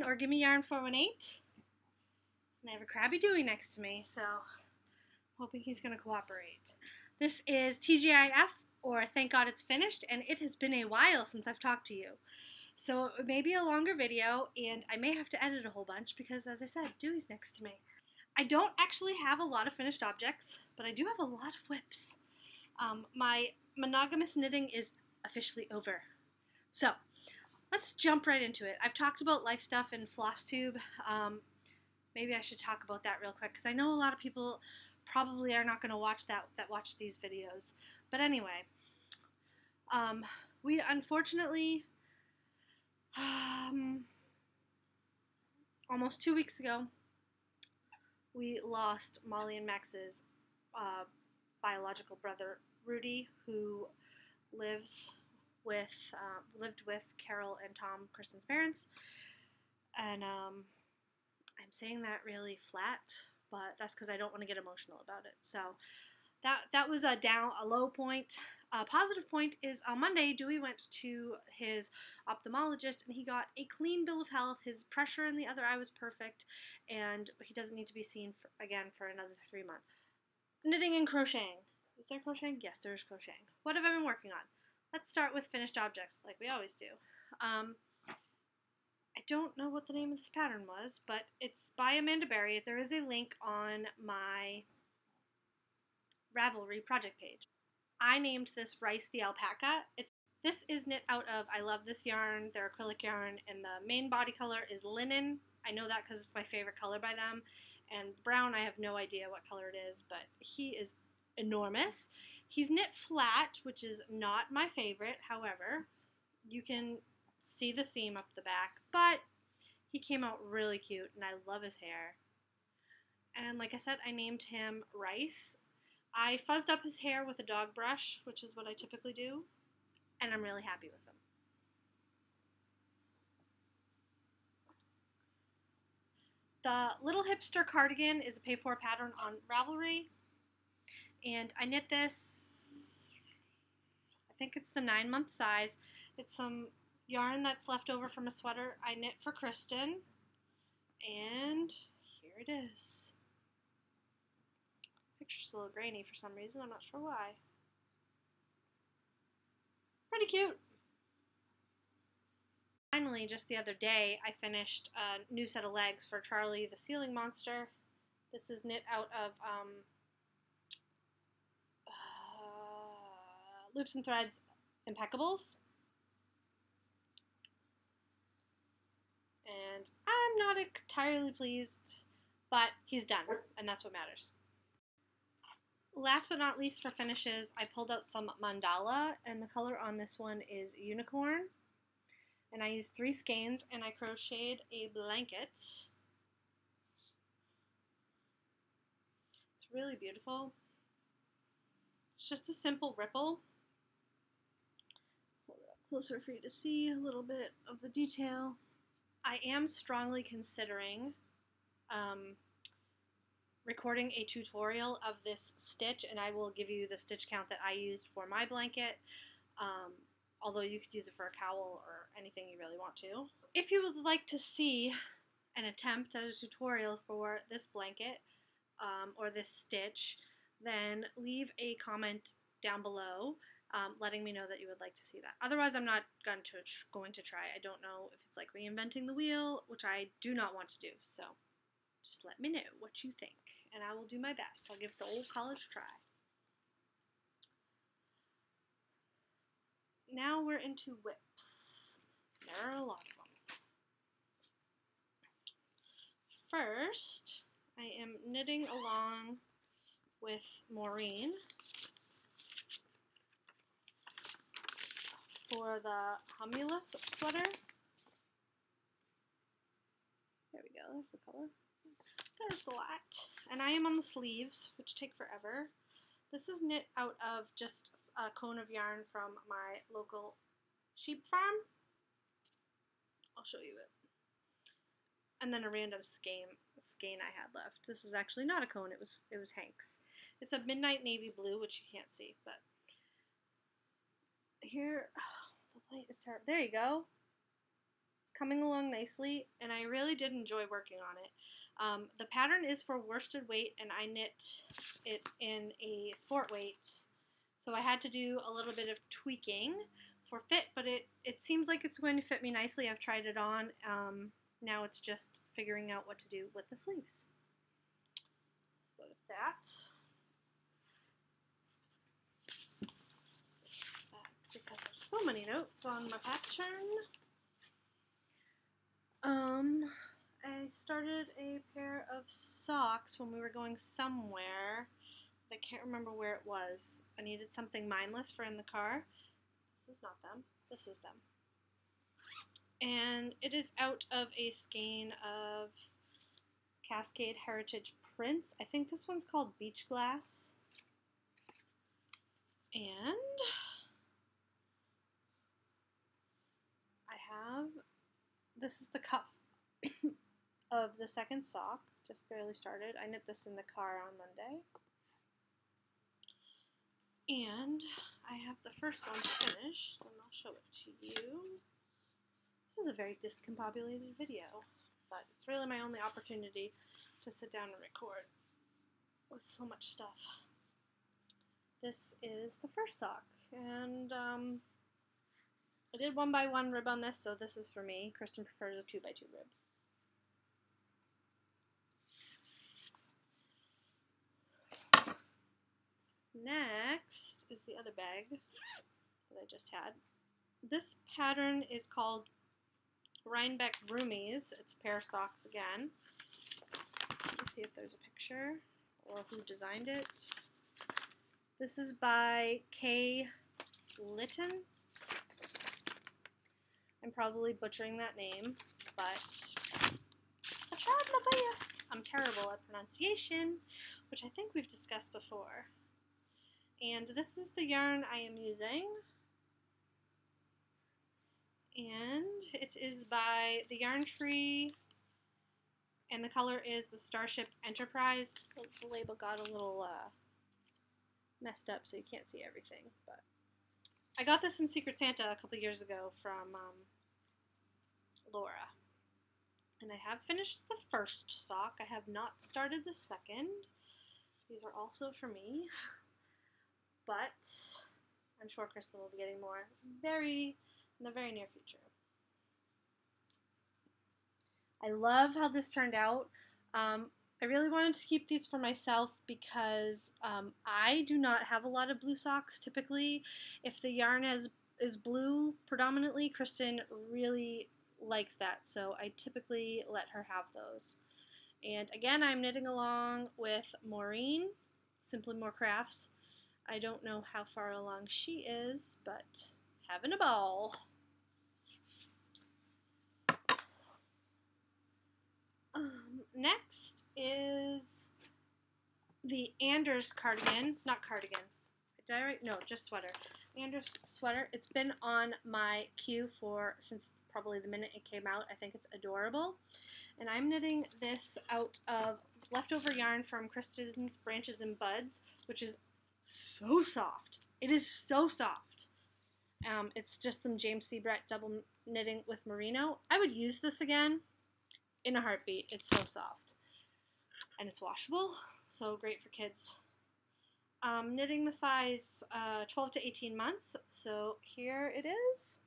everyone, or Gimme Yarn 418. And I have a Crabby Dewey next to me, so hoping he's going to cooperate. This is TGIF, or Thank God It's Finished, and it has been a while since I've talked to you. So it may be a longer video, and I may have to edit a whole bunch because, as I said, Dewey's next to me. I don't actually have a lot of finished objects, but I do have a lot of whips. My monogamous knitting is officially over. So let's jump right into it. I've talked about life stuff in FlossTube. Maybe I should talk about that real quick because I know a lot of people probably are not going to watch that watch these videos. But anyway, we unfortunately almost 2 weeks ago we lost Molly and Max's biological brother Rudy, who lived with Carol and Tom, Kristen's parents. And I'm saying that really flat, but that's because I don't want to get emotional about it. So that was a low point. A positive point is on Monday, Dewey went to his ophthalmologist and he got a clean bill of health. His pressure in the other eye was perfect, and he doesn't need to be seen again for another 3 months. Knitting and crocheting. Is there crocheting? Yes, there is crocheting. What have I been working on? Let's start with finished objects, like we always do. I don't know what the name of this pattern was, but it's by Amanda Berry. There is a link on my Ravelry project page. I named this Rice the Alpaca. This is knit out of I Love This Yarn, their acrylic yarn, and the main body color is linen. I know that because it's my favorite color by them. And brown, I have no idea what color it is, but he is enormous. He's knit flat, which is not my favorite. However, you can see the seam up the back, but he came out really cute, and I love his hair. And like I said, I named him Rice. I fuzzed up his hair with a dog brush, which is what I typically do, and I'm really happy with him. The Little Hipster Cardigan is a pay-for pattern on Ravelry, and I knit this, I think it's the 9-month size. It's some yarn that's left over from a sweater I knit for Kristen, and here it is. Picture's a little grainy for some reason, I'm not sure why. Pretty cute. Finally, just the other day, I finished a new set of legs for Charlie the Ceiling Monster. This is knit out of Loops and Threads Impeccables. And I'm not entirely pleased, but he's done, and that's what matters. Last but not least for finishes, I pulled out some mandala, and the color on this one is Unicorn. And I used 3 skeins, and I crocheted a blanket. It's really beautiful. It's just a simple ripple. Hold it up closer for you to see a little bit of the detail. I am strongly considering recording a tutorial of this stitch, and I will give you the stitch count that I used for my blanket, although you could use it for a cowl or anything you really want to. If you would like to see an attempt at a tutorial for this blanket or this stitch, then leave a comment down below letting me know that you would like to see that. Otherwise, I'm not going to try. I don't know if it's like reinventing the wheel, which I do not want to do, so just let me know what you think, and I will do my best. I'll give the old college try. Now we're into whips. There are a lot of them. First, I am knitting along with Maureen for the Humulus sweater. There we go, there's the color. There's the light. And I am on the sleeves, which take forever. This is knit out of just a cone of yarn from my local sheep farm. I'll show you it. And then a random skein I had left. This is actually not a cone, it was Hank's. It's a midnight navy blue, which you can't see, but here, oh, the light is terrible. There you go. It's coming along nicely, and I really did enjoy working on it. The pattern is for worsted weight, and I knit it in a sport weight, so I had to do a little bit of tweaking for fit, but it seems like it's going to fit me nicely. I've tried it on. Now it's just figuring out what to do with the sleeves. So with that, because there's so many notes on my pattern. I started a pair of socks when we were going somewhere. I can't remember where it was. I needed something mindless for in the car. This is not them. This is them. And it is out of a skein of Cascade Heritage prints. I think this one's called Beach Glass. And I have, this is the cup of the second sock. Just barely started. I knit this in the car on Monday. And I have the first one finished, and I'll show it to you. This is a very discombobulated video, but it's really my only opportunity to sit down and record with so much stuff. This is the first sock, and I did 1x1 rib on this, so this is for me. Kristen prefers a 2x2 rib. Next is the other bag that I just had. This pattern is called Rhinebeck Roomies. It's a pair of socks again. Let me see if there's a picture or who designed it. This is by Kay Litton. I'm probably butchering that name, but I tried my best. I'm terrible at pronunciation, which I think we've discussed before. And this is the yarn I am using. And it is by the Yarn Tree, and the color is the Starship Enterprise. The label got a little messed up, so you can't see everything. But I got this in Secret Santa a couple years ago from Laura. And I have finished the first sock. I have not started the second. These are also for me. But I'm sure Kristen will be getting more in the very near future. I love how this turned out. I really wanted to keep these for myself because I do not have a lot of blue socks typically. If the yarn is blue predominantly, Kristen really likes that, so I typically let her have those. And again, I'm knitting along with Maureen, Simply More Crafts. I don't know how far along she is, but having a ball. Next is the Anders cardigan, not cardigan. Did I write? No, just sweater. Anders sweater. It's been on my queue since probably the minute it came out. I think it's adorable. And I'm knitting this out of leftover yarn from Kristen's Branches and Buds, which is so soft. It is so soft. It's just some James C. Brett double knitting with merino. I would use this again in a heartbeat. It's so soft. And it's washable, so great for kids. Knitting the size 12 to 18 months, so here it is.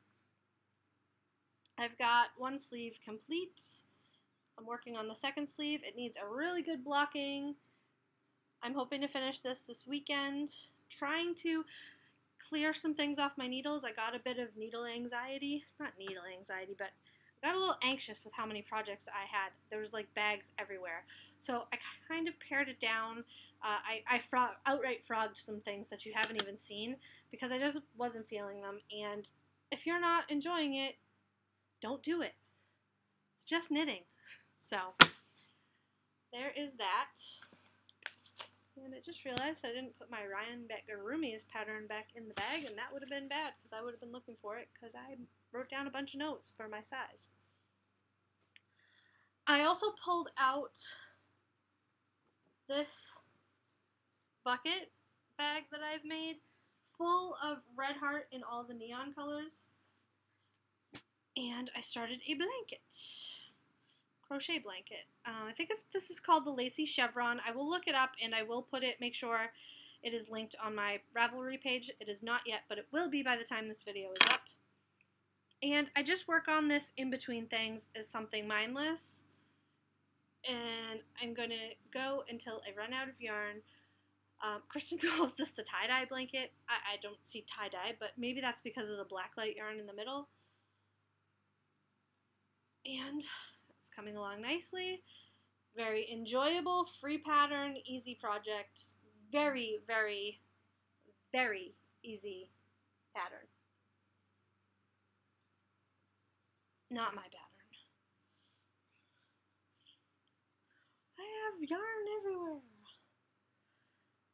I've got one sleeve complete. I'm working on the second sleeve. It needs a really good blocking. I'm hoping to finish this weekend. Trying to clear some things off my needles. I got a bit of needle anxiety. Not needle anxiety, but I got a little anxious with how many projects I had. There was like bags everywhere. So I kind of pared it down. I outright frogged some things that you haven't even seen because I just wasn't feeling them. And if you're not enjoying it, don't do it. It's just knitting. So there is that. And I just realized I didn't put my Rhinebeck Roomies pattern back in the bag, and that would have been bad because I would have been looking for it because I wrote down a bunch of notes for my size. I also pulled out this bucket bag that I've made full of Red Heart in all the neon colors. And I started a blanket, crochet blanket. I think this is called the Lacy Chevron. I will look it up and I will put it, make sure it is linked on my Ravelry page. It is not yet, but it will be by the time this video is up. And I just work on this in between things as something mindless. And I'm going to go until I run out of yarn. Kristen calls this the tie-dye blanket. I don't see tie-dye, but maybe that's because of the blacklight yarn in the middle. And it's coming along nicely. Very enjoyable, free pattern, easy project. Very, very, very easy pattern. Not my pattern. I have yarn everywhere.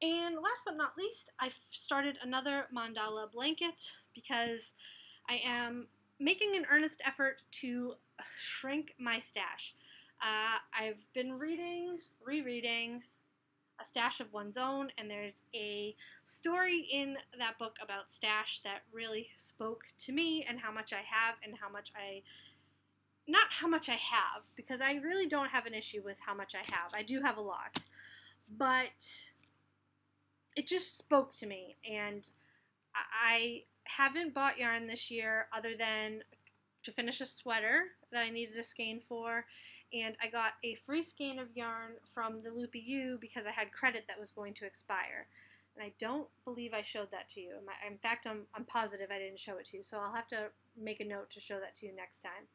And last but not least, I started another mandala blanket because I am making an earnest effort to shrink my stash. I've been rereading A Stash of One's Own, and there's a story in that book about stash that really spoke to me and how much I have and how much not how much I have, because I really don't have an issue with how much I have. I do have a lot, but it just spoke to me, and I haven't bought yarn this year other than to finish a sweater that I needed a skein for, and I got a free skein of yarn from the Loopy U because I had credit that was going to expire. And I don't believe I showed that to you. In fact, I'm positive I didn't show it to you, so I'll have to make a note to show that to you next time.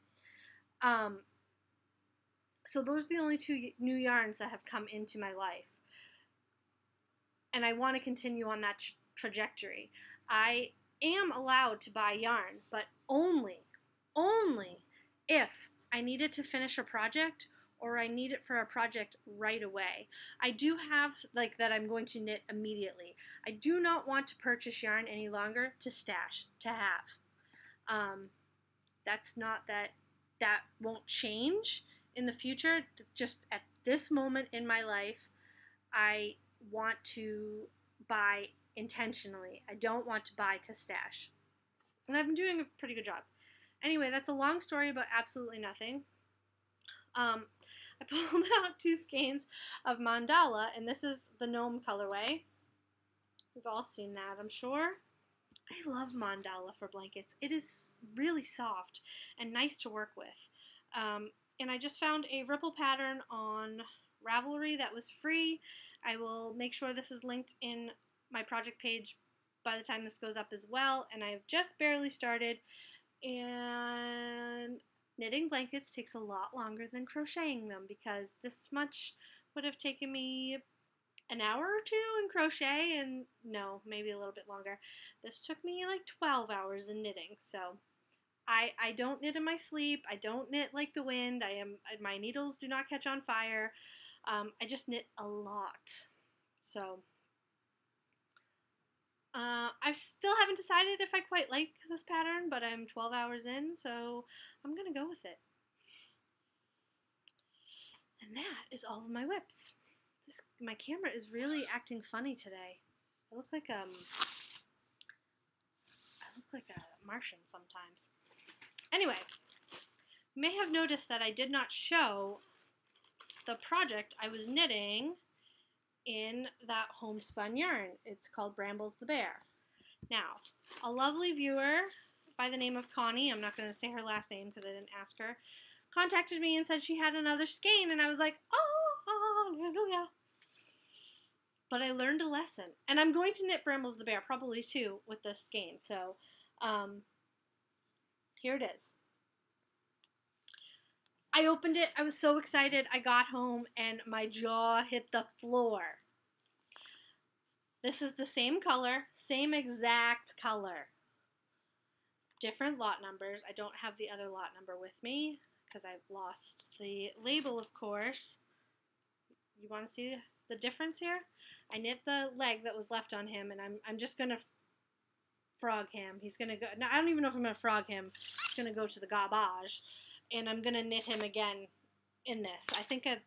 So those are the only two new yarns that have come into my life. And I want to continue on that trajectory. I am allowed to buy yarn, but only if I need it to finish a project or I need it for a project right away. I do have, like, that I'm going to knit immediately. I do not want to purchase yarn any longer to stash, to have. That's not that won't change in the future. Just at this moment in my life, I want to buy intentionally. I don't want to buy to stash. And I've been doing a pretty good job. Anyway, that's a long story about absolutely nothing. I pulled out 2 skeins of mandala, and this is the gnome colorway. We've all seen that, I'm sure. I love mandala for blankets. It is really soft and nice to work with. And I just found a ripple pattern on Ravelry that was free. I will make sure this is linked in my project page by the time this goes up as well. And I've just barely started. And knitting blankets takes a lot longer than crocheting them because this much would have taken me an hour or 2 in crochet, and no, maybe a little bit longer. This took me like 12 hours in knitting, so I don't knit in my sleep. I don't knit like the wind. My needles do not catch on fire. I just knit a lot. So I still haven't decided if I quite like this pattern, but I'm 12 hours in, so I'm gonna go with it. And that is all of my whips. My camera is really acting funny today. I look like a Martian sometimes. Anyway, you may have noticed that I did not show the project I was knitting in that homespun yarn. It's called Brambles the Bear. Now, a lovely viewer by the name of Connie, I'm not going to say her last name because I didn't ask her, contacted me and said she had another skein, and I was like, oh, hallelujah. But I learned a lesson, and I'm going to knit Brambles the Bear probably too with this skein, so here it is. I opened it, I was so excited, I got home, and my jaw hit the floor. This is the same color, same exact color. Different lot numbers. I don't have the other lot number with me because I've lost the label, of course. You want to see the difference here? I knit the leg that was left on him, and I'm just going to frog him. He's going to go, now I don't even know if I'm going to frog him. He's going to go to the garbage, and I'm going to knit him again in this. I think I'm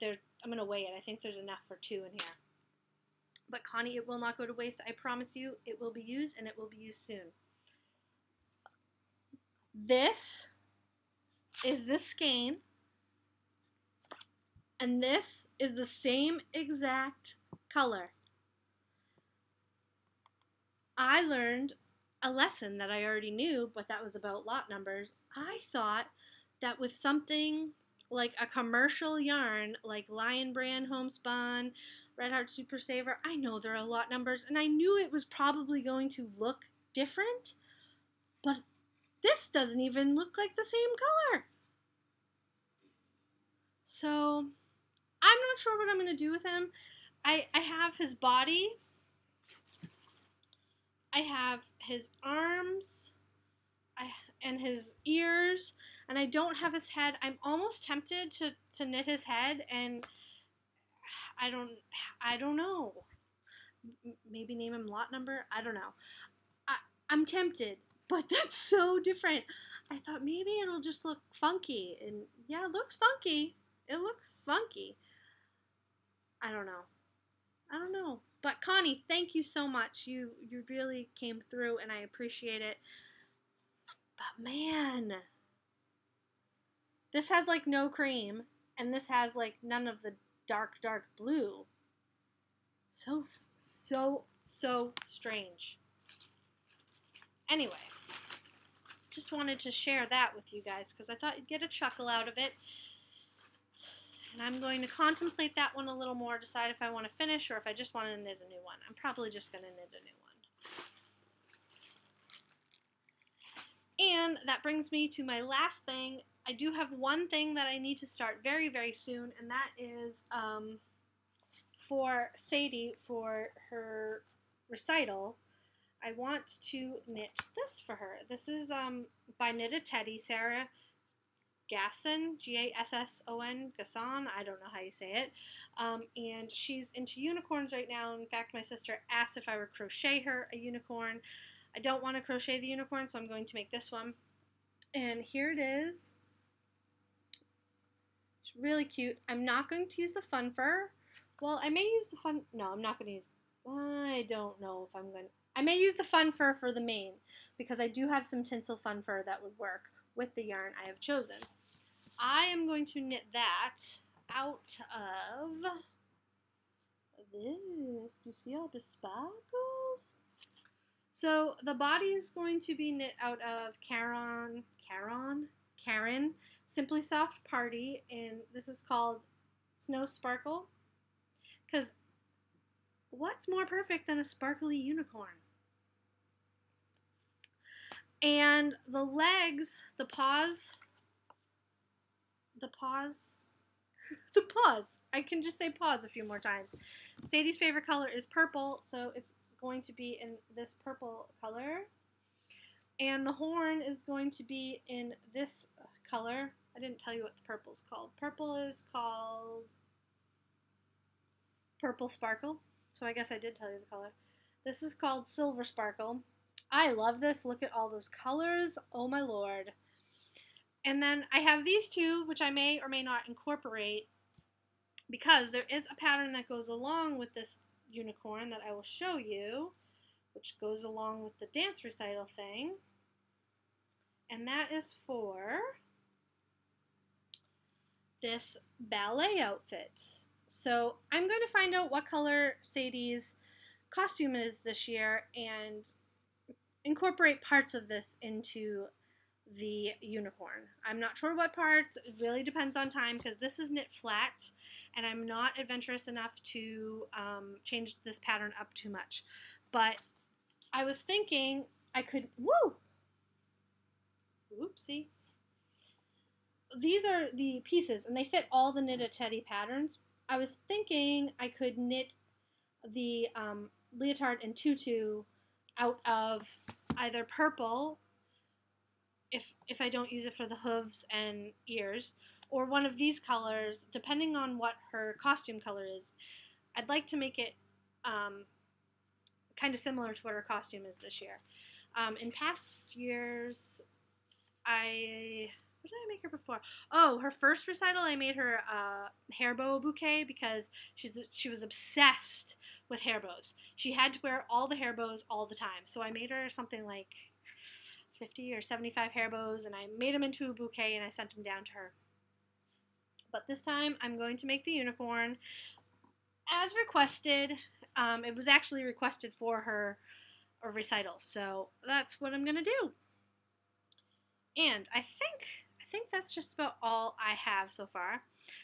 going to weigh it. I think there's enough for 2 in here. But Connie, it will not go to waste. I promise you it will be used, and it will be used soon. This is this skein, and this is the same exact color. I learned a lesson that I already knew, but that was about lot numbers. I thought that with something like a commercial yarn, like Lion Brand Homespun, Red Heart Super Saver, I know there are lot numbers, and I knew it was probably going to look different, but this doesn't even look like the same color. So I'm not sure what I'm going to do with him. I have his body. I have his arms and his ears, and I don't have his head. I'm almost tempted to knit his head, and I don't know. Maybe name him lot number. I don't know. I'm tempted, but that's so different. I thought maybe it'll just look funky, and yeah, it looks funky. It looks funky. I don't know. I don't know. But Connie, thank you so much. You really came through, and I appreciate it. But man, this has like no cream, and this has like none of the dark blue. So strange. Anyway, just wanted to share that with you guys because I thought you'd get a chuckle out of it. And I'm going to contemplate that one a little more, decide if I want to finish or if I just want to knit a new one. I'm probably just going to knit a new one. And that brings me to my last thing. I do have one thing that I need to start very, very soon, and that is for Sadie, for her recital. I want to knit this for her. This is by Knit Teddy, Sarah Gasson, Gasson, Gasson, I don't know how you say it. And she's into unicorns right now. In fact, my sister asked if I would crochet her a unicorn. I don't want to crochet the unicorn, so I'm going to make this one. And here it is. It's really cute. I'm not going to use the fun fur. Well, I may use the fun... No, I'm not going to use... I don't know if I'm going to... I may use the fun fur for the mane, because I do have some tinsel fun fur that would work with the yarn I have chosen. I am going to knit that out of this. Do you see all the sparkles? So the body is going to be knit out of Karen Simply Soft Party, and this is called Snow Sparkle. Because what's more perfect than a sparkly unicorn? And the legs, the paws, I can just say paws a few more times. Sadie's favorite color is purple, so it's going to be in this purple color. And the horn is going to be in this color. I didn't tell you what the purple's called. Purple is called Purple Sparkle. So I guess I did tell you the color. This is called Silver Sparkle. I love this. Look at all those colors. Oh my lord. And then I have these two, which I may or may not incorporate, because there is a pattern that goes along with this unicorn that I will show you, which goes along with the dance recital thing. And that is for this ballet outfit. So I'm going to find out what color Sadie's costume is this year and incorporate parts of this into the unicorn. I'm not sure what parts. It really depends on time because this is knit flat and I'm not adventurous enough to change this pattern up too much. But I was thinking I could, oopsie. These are the pieces and they fit all the Knit Teddy patterns. I was thinking I could knit the leotard and tutu out of either purple, if I don't use it for the hooves and ears, or one of these colors, depending on what her costume color is. I'd like to make it kind of similar to what her costume is this year. In past years, what did I make her before? Oh, her first recital, I made her a hair bow bouquet because she was obsessed with hair bows. She had to wear all the hair bows all the time. So I made her something like 50 or 75 hair bows, and I made them into a bouquet and I sent them down to her. But this time I'm going to make the unicorn as requested. It was actually requested for her recital, so that's what I'm going to do. And I think that's just about all I have so far.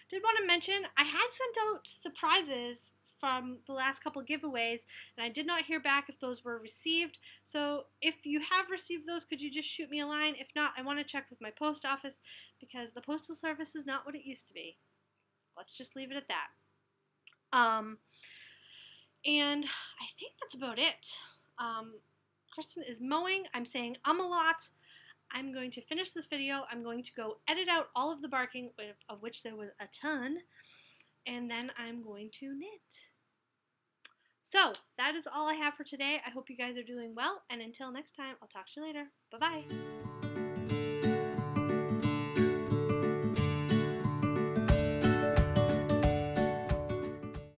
Did want to mention I had sent out the prizes from the last couple giveaways, and I did not hear back if those were received. So if you have received those, could you just shoot me a line? If not, I want to check with my post office because the postal service is not what it used to be. Let's just leave it at that. And I think that's about it. Kristen is mowing. I'm saying a lot. I'm going to finish this video. I'm going to go edit out all of the barking, of which there was a ton, and then I'm going to knit. So that is all I have for today. I hope you guys are doing well, and until next time, I'll talk to you later. Bye-bye.